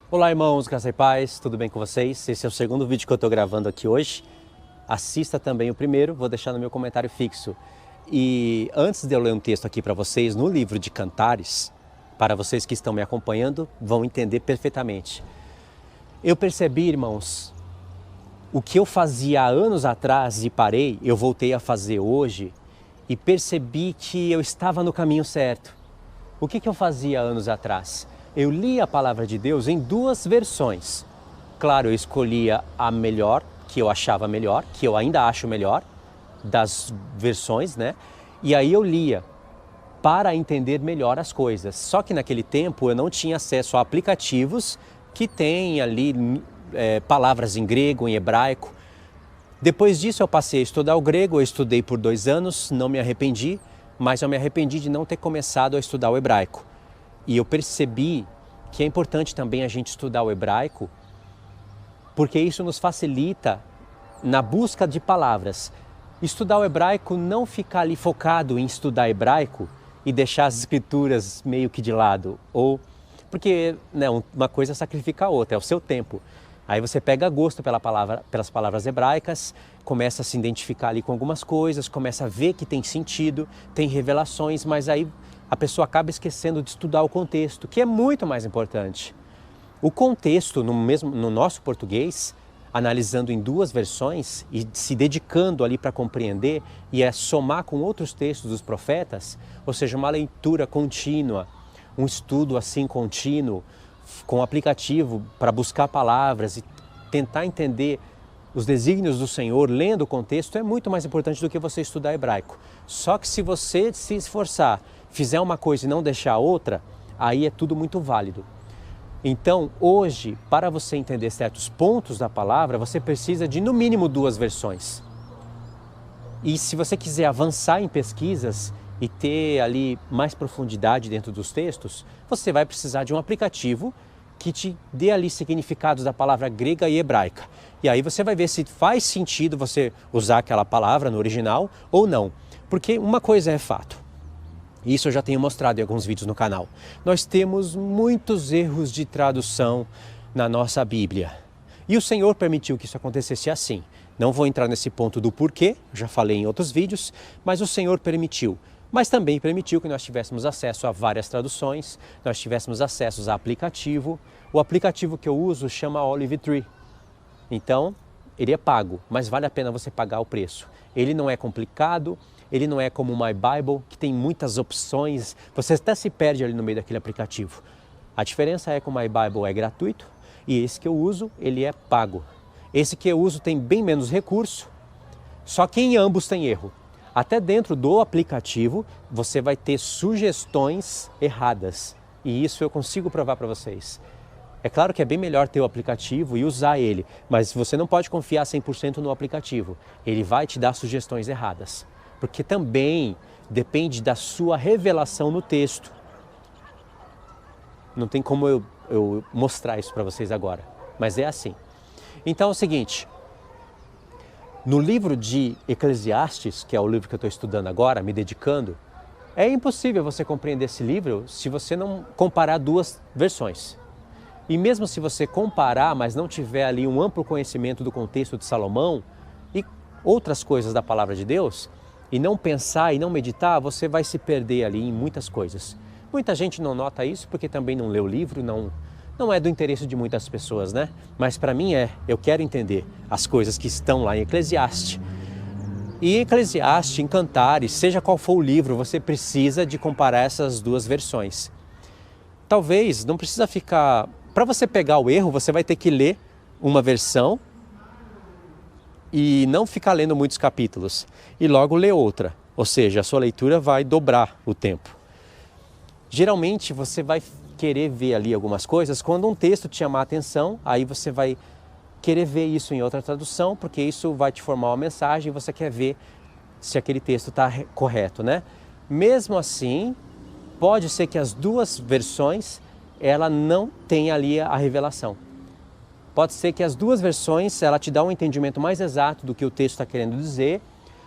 Olá irmãos, graça e paz, tudo bem com vocês? Esse é o segundo vídeo que eu estou gravando aqui hoje. Assista também o primeiro, vou deixar no meu comentário fixo. E antes de eu ler um texto aqui para vocês, no livro de Cantares, para vocês que estão me acompanhando, vão entender perfeitamente. Eu percebi, irmãos, o que eu fazia há anos atrás e parei, eu voltei a fazer hoje e percebi que eu estava no caminho certo. O que eu fazia há anos atrás? Eu lia a palavra de Deus em duas versões. Claro, eu escolhia a melhor, que eu achava melhor, que eu ainda acho melhor, das versões, né? E aí eu lia para entender melhor as coisas. Só que naquele tempo eu não tinha acesso a aplicativos que têm ali palavras em grego, em hebraico. Depois disso eu passei a estudar o grego, eu estudei por 2 anos, não me arrependi, mas eu me arrependi de não ter começado a estudar o hebraico. E eu percebi que é importante também a gente estudar o hebraico, porque isso nos facilita na busca de palavras. Estudar o hebraico, não ficar ali focado em estudar hebraico e deixar as escrituras meio que de lado. Porque né, uma coisa sacrifica a outra, é o seu tempo. Aí você pega gosto pelas palavras hebraicas, começa a se identificar ali com algumas coisas, começa a ver que tem sentido, tem revelações, mas aí a pessoa acaba esquecendo de estudar o contexto, que é muito mais importante. O contexto, no nosso português, analisando em duas versões e se dedicando ali para compreender e somar com outros textos dos profetas, ou seja, uma leitura contínua, um estudo assim contínuo, com aplicativo para buscar palavras e tentar entender os desígnios do Senhor, lendo o contexto, é muito mais importante do que você estudar hebraico. Só que se você se esforçar, fizer uma coisa e não deixar outra, aí é tudo muito válido. Então, hoje, para você entender certos pontos da palavra, você precisa de no mínimo 2 versões. E se você quiser avançar em pesquisas e ter ali mais profundidade dentro dos textos, você vai precisar de um aplicativo que te dê ali significados da palavra grega e hebraica. E aí você vai ver se faz sentido você usar aquela palavra no original ou não. Porque uma coisa é fato, isso eu já tenho mostrado em alguns vídeos no canal. Nós temos muitos erros de tradução na nossa Bíblia. E o Senhor permitiu que isso acontecesse assim. Não vou entrar nesse ponto do porquê, já falei em outros vídeos, mas o Senhor permitiu. Mas também permitiu que nós tivéssemos acesso a várias traduções, nós tivéssemos acesso a aplicativo. O aplicativo que eu uso chama Olive Tree. Então, ele é pago, mas vale a pena você pagar o preço. Ele não é complicado, ele não é como o My Bible, que tem muitas opções, você até se perde ali no meio daquele aplicativo. A diferença é que o My Bible é gratuito e esse que eu uso, ele é pago. Esse que eu uso tem bem menos recurso, só que em ambos tem erro. Até dentro do aplicativo, você vai ter sugestões erradas. E isso eu consigo provar para vocês. É claro que é bem melhor ter o aplicativo e usar ele, mas você não pode confiar 100% no aplicativo. Ele vai te dar sugestões erradas. Porque também depende da sua revelação no texto. Não tem como eu mostrar isso para vocês agora, mas é assim. Então é o seguinte, no livro de Eclesiastes, que é o livro que eu estou estudando agora, me dedicando, é impossível você compreender esse livro se você não comparar 2 versões. E mesmo se você comparar, mas não tiver ali um amplo conhecimento do contexto de Salomão e outras coisas da palavra de Deus, e não pensar e não meditar, você vai se perder ali em muitas coisas. Muita gente não nota isso porque também não lê o livro, não é do interesse de muitas pessoas, né? Mas para mim eu quero entender as coisas que estão lá em Eclesiastes. E em Eclesiastes, em Cantares, seja qual for o livro, você precisa de comparar essas 2 versões. Talvez não precisa ficar... Para você pegar o erro, você vai ter que ler uma versão e não ficar lendo muitos capítulos, e logo ler outra, ou seja, a sua leitura vai dobrar o tempo. Geralmente você vai querer ver ali algumas coisas, quando um texto te chamar a atenção, aí você vai querer ver isso em outra tradução, porque isso vai te formar uma mensagem e você quer ver se aquele texto está correto, né? Mesmo assim, pode ser que as 2 versões, ela não tenha ali a revelação. Pode ser que as 2 versões, ela te dá um entendimento mais exato do que o texto está querendo dizer,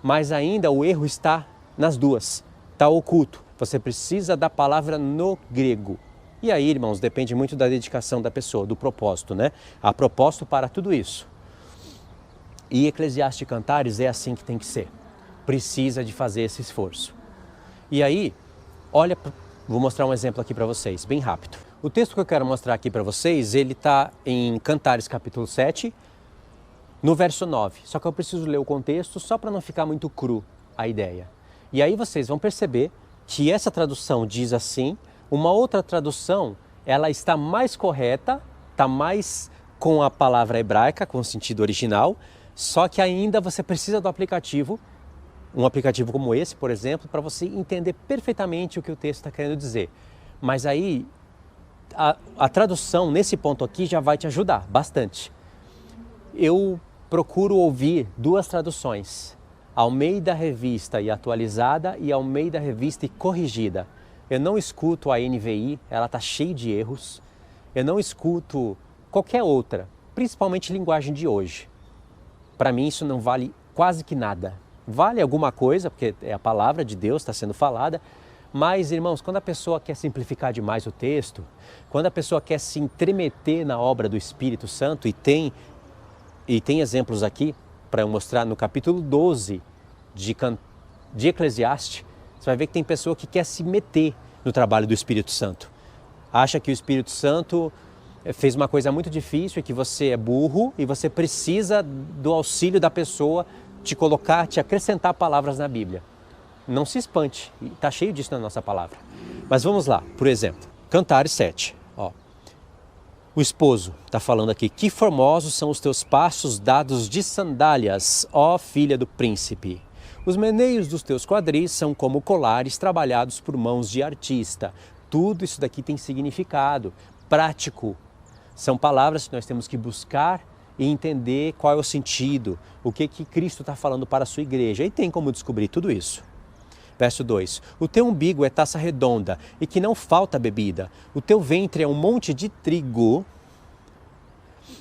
mas ainda o erro está nas 2, está oculto. Você precisa da palavra no grego. E aí, irmãos, depende muito da dedicação da pessoa, do propósito, né? Há propósito para tudo isso. E Eclesiastes e Cantares é assim que tem que ser. Precisa de fazer esse esforço. E aí, olha, vou mostrar um exemplo aqui para vocês, bem rápido. O texto que eu quero mostrar aqui para vocês, ele está em Cantares capítulo 7, no verso 9. Só que eu preciso ler o contexto só para não ficar muito cru a ideia. E aí vocês vão perceber que essa tradução diz assim, uma outra tradução, ela está mais correta, está mais com a palavra hebraica, com o sentido original, só que ainda você precisa do aplicativo, um aplicativo como esse, por exemplo, para você entender perfeitamente o que o texto está querendo dizer. Mas aí, a tradução nesse ponto aqui já vai te ajudar bastante. Eu procuro ouvir duas traduções, Almeida Revista e Atualizada e Almeida Revista e Corrigida. Eu não escuto a NVI, ela está cheia de erros. Eu não escuto qualquer outra, principalmente linguagem de hoje. Para mim isso não vale quase que nada. Vale alguma coisa, porque é a palavra de Deus, está sendo falada. Mas, irmãos, quando a pessoa quer simplificar demais o texto, quando a pessoa quer se entremeter na obra do Espírito Santo, e tem exemplos aqui para eu mostrar no capítulo 12 de Eclesiastes, você vai ver que tem pessoa que quer se meter no trabalho do Espírito Santo. Acha que o Espírito Santo fez uma coisa muito difícil e que você é burro e você precisa do auxílio da pessoa te acrescentar palavras na Bíblia. Não se espante, está cheio disso na nossa palavra. Mas vamos lá, por exemplo, Cantares 7. Ó. O esposo está falando aqui, que formosos são os teus passos dados de sandálias, ó filha do príncipe. Os meneios dos teus quadris são como colares trabalhados por mãos de artista. Tudo isso daqui tem significado prático. São palavras que nós temos que buscar e entender qual é o sentido, o que Cristo está falando para a sua igreja. E tem como descobrir tudo isso. Verso 2. O teu umbigo é taça redonda e que não falta bebida. O teu ventre é um monte de trigo,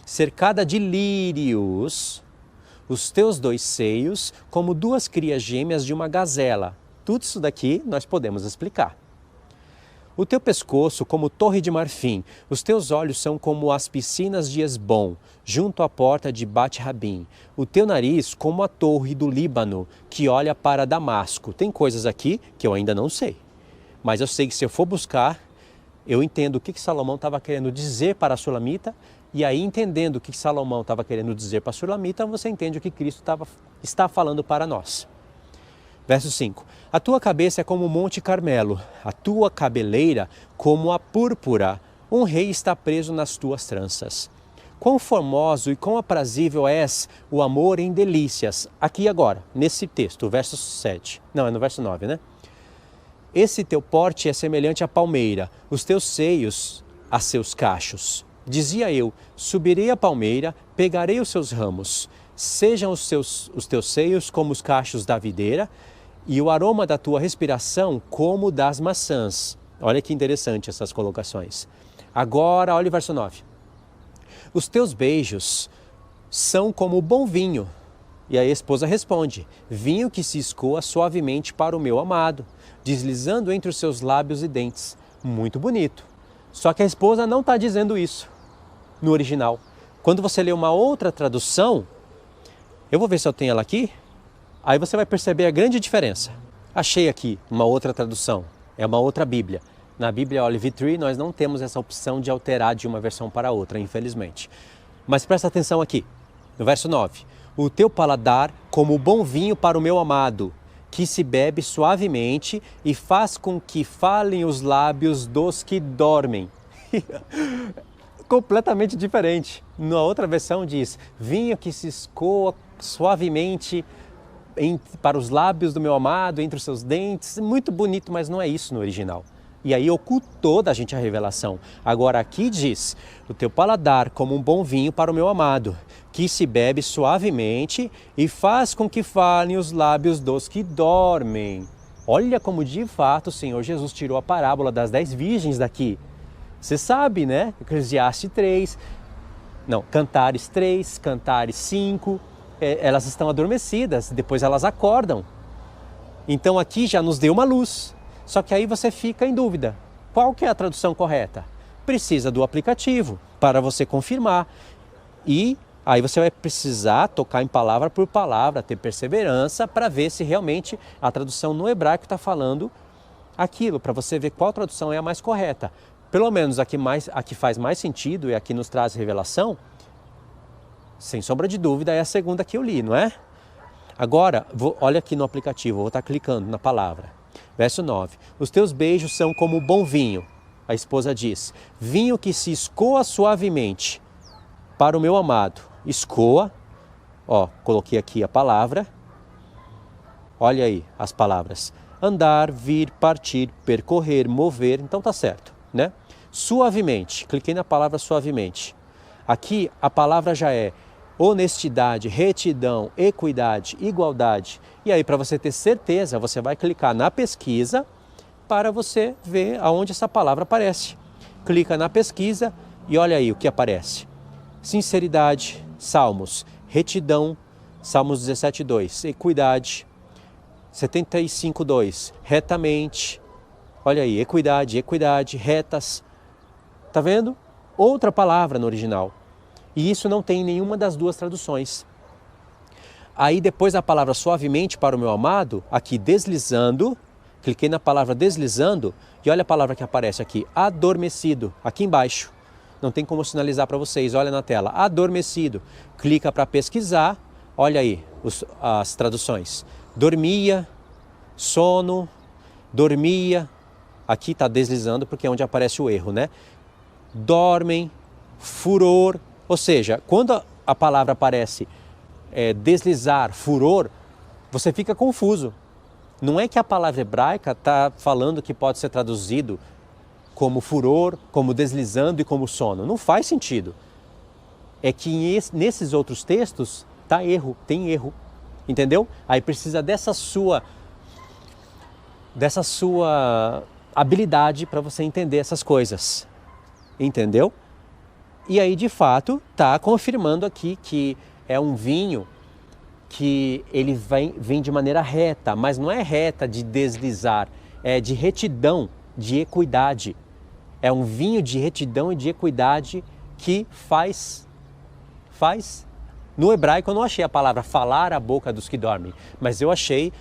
cercada de lírios. Os teus dois seios como duas crias gêmeas de uma gazela. Tudo isso daqui nós podemos explicar. O teu pescoço como torre de marfim, os teus olhos são como as piscinas de Esbom, junto à porta de Bet-Rabim. O teu nariz como a torre do Líbano, que olha para Damasco. Tem coisas aqui que eu ainda não sei, mas eu sei que se eu for buscar, eu entendo o que Salomão estava querendo dizer para a Sulamita, e aí entendendo o que Salomão estava querendo dizer para a Sulamita, você entende o que Cristo está falando para nós. Verso 5. A tua cabeça é como o Monte Carmelo, a tua cabeleira como a púrpura. Um rei está preso nas tuas tranças. Quão formoso e quão aprazível és o amor em delícias. Aqui agora, nesse texto, verso 7. Não, é no verso 9, né? Esse teu porte é semelhante à palmeira, os teus seios a seus cachos. Dizia eu, subirei a palmeira, pegarei os seus ramos. Sejam os teus seios como os cachos da videira, e o aroma da tua respiração como das maçãs. Olha que interessante essas colocações. Agora, olha o verso 9. Os teus beijos são como bom vinho. E a esposa responde, vinho que se escoa suavemente para o meu amado, deslizando entre os seus lábios e dentes. Muito bonito. Só que a esposa não está dizendo isso no original. Quando você lê uma outra tradução, eu vou ver se eu tenho ela aqui, aí você vai perceber a grande diferença. Achei aqui uma outra tradução, é uma outra Bíblia. Na Bíblia Olive Tree nós não temos essa opção de alterar de uma versão para outra, infelizmente. Mas presta atenção aqui, no verso 9. O teu paladar como bom vinho para o meu amado, que se bebe suavemente e faz com que falem os lábios dos que dormem. Completamente diferente. Na outra versão diz, vinho que se escoa suavemente para os lábios do meu amado, entre os seus dentes. Muito bonito, mas não é isso no original. E aí ocultou da gente a revelação. Agora aqui diz, o teu paladar como um bom vinho para o meu amado, que se bebe suavemente e faz com que falem os lábios dos que dormem. Olha como de fato o Senhor Jesus tirou a parábola das 10 virgens daqui. Você sabe, né? Eclesiastes 3, não, Cantares 3, Cantares 5, elas estão adormecidas, depois elas acordam. Então aqui já nos deu uma luz. Só que aí você fica em dúvida. Qual que é a tradução correta? Precisa do aplicativo para você confirmar. E aí você vai precisar tocar em palavra por palavra, ter perseverança para ver se realmente a tradução no hebraico está falando aquilo, para você ver qual tradução é a mais correta. Pelo menos a que faz mais sentido e a que nos traz revelação, sem sombra de dúvida, é a segunda que eu li, não é? Agora, olha aqui no aplicativo, vou estar clicando na palavra. Verso 9. Os teus beijos são como bom vinho, a esposa diz. Vinho que se escoa suavemente para o meu amado. Escoa, ó, coloquei aqui a palavra. Olha aí as palavras. Andar, vir, partir, percorrer, mover. Então tá certo, né? Suavemente, cliquei na palavra suavemente. Aqui a palavra já é honestidade, retidão, equidade, igualdade. E aí, para você ter certeza, você vai clicar na pesquisa para você ver aonde essa palavra aparece. Clica na pesquisa e olha aí o que aparece. Sinceridade, Salmos. Retidão, Salmos 17:2. Equidade, 75:2. Retamente. Olha aí, equidade, retas. Tá vendo? Outra palavra no original. E isso não tem em nenhuma das duas traduções. Aí depois da palavra suavemente para o meu amado, aqui deslizando, cliquei na palavra deslizando e olha a palavra que aparece aqui, adormecido, aqui embaixo. Não tem como sinalizar para vocês, olha na tela, adormecido. Clica para pesquisar, olha aí as traduções. Dormia, sono, dormia, aqui está deslizando porque é onde aparece o erro, né? Dormem, furor. Ou seja, quando a palavra aparece deslizar, furor, você fica confuso. Não é que a palavra hebraica está falando que pode ser traduzido como furor, como deslizando e como sono. Não faz sentido. É que nesses outros textos tem erro. Entendeu? Aí precisa dessa sua habilidade para você entender essas coisas. Entendeu? E aí, de fato, está confirmando aqui que é um vinho que ele vem de maneira reta, mas não é reta de deslizar, é de retidão, de equidade. É um vinho de retidão e de equidade que faz... No hebraico eu não achei a palavra falar a boca dos que dormem, mas eu achei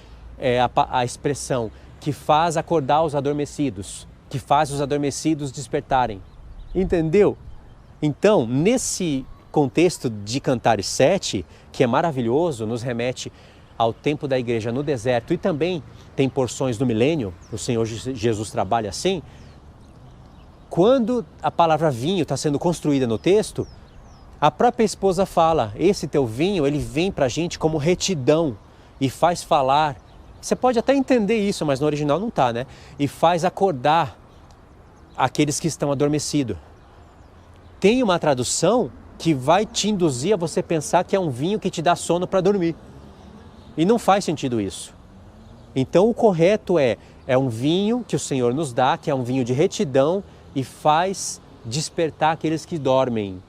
a expressão que faz acordar os adormecidos, que faz os adormecidos despertarem. Entendeu? Então, nesse contexto de Cantares 7, que é maravilhoso, nos remete ao tempo da igreja no deserto e também tem porções do milênio, o Senhor Jesus trabalha assim. Quando a palavra vinho está sendo construída no texto, a própria esposa fala, esse teu vinho, ele vem para a gente como retidão e faz falar. Você pode até entender isso, mas no original não está, né? E faz acordar aqueles que estão adormecidos. Tem uma tradução que vai te induzir a você pensar que é um vinho que te dá sono para dormir. E não faz sentido isso. Então o correto é um vinho que o Senhor nos dá, que é um vinho de retidão e faz despertar aqueles que dormem.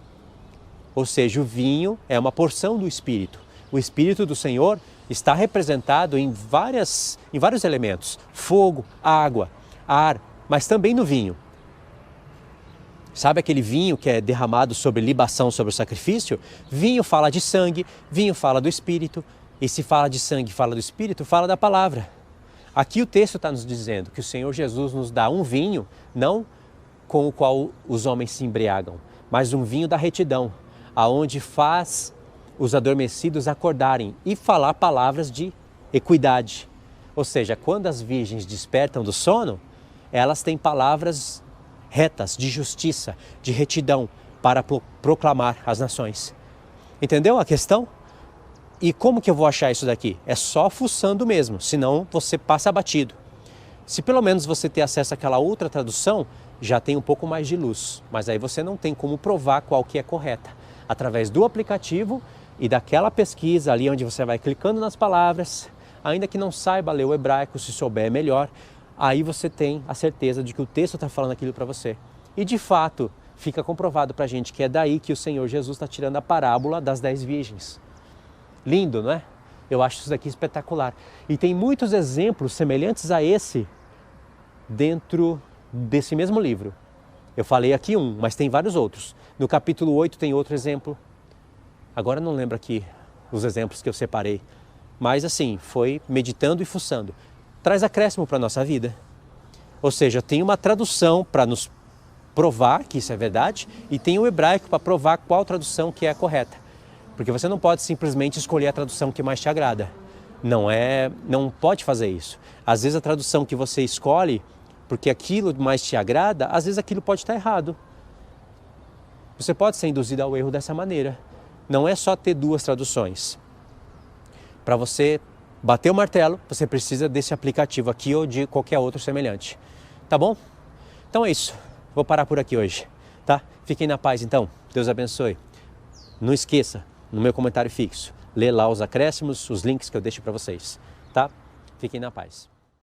Ou seja, o vinho é uma porção do Espírito. O Espírito do Senhor está representado em vários elementos. Fogo, água, ar, mas também no vinho. Sabe aquele vinho que é derramado sobre libação, sobre o sacrifício? Vinho fala de sangue, vinho fala do Espírito. E se fala de sangue, fala do Espírito, fala da palavra. Aqui o texto está nos dizendo que o Senhor Jesus nos dá um vinho, não com o qual os homens se embriagam, mas um vinho da retidão, aonde faz os adormecidos acordarem e falar palavras de equidade. Ou seja, quando as virgens despertam do sono, elas têm palavras retas, de justiça, de retidão, para proclamar às nações. Entendeu a questão? E como que eu vou achar isso daqui? É só fuçando mesmo, senão você passa batido. Se pelo menos você ter acesso àquela outra tradução, já tem um pouco mais de luz, mas aí você não tem como provar qual que é correta. Através do aplicativo e daquela pesquisa ali onde você vai clicando nas palavras, ainda que não saiba ler o hebraico, se souber é melhor, aí você tem a certeza de que o texto está falando aquilo para você. E de fato, fica comprovado para a gente que é daí que o Senhor Jesus está tirando a parábola das 10 virgens. Lindo, não é? Eu acho isso daqui espetacular. E tem muitos exemplos semelhantes a esse dentro desse mesmo livro. Eu falei aqui um, mas tem vários outros. No capítulo 8 tem outro exemplo. Agora não lembro aqui os exemplos que eu separei. Mas assim, foi meditando e fuçando. Traz acréscimo para a nossa vida. Ou seja, tem uma tradução para nos provar que isso é verdade e tem o hebraico para provar qual tradução que é a correta. Porque você não pode simplesmente escolher a tradução que mais te agrada. Não pode fazer isso. Às vezes a tradução que você escolhe, porque aquilo mais te agrada, às vezes aquilo pode estar errado. Você pode ser induzido ao erro dessa maneira. Não é só ter duas traduções. Para você bater o martelo, você precisa desse aplicativo aqui ou de qualquer outro semelhante. Tá bom? Então é isso. Vou parar por aqui hoje, tá? Fiquem na paz então. Deus abençoe. Não esqueça, no meu comentário fixo, lê lá os acréscimos, os links que eu deixo para vocês, tá? Fiquem na paz.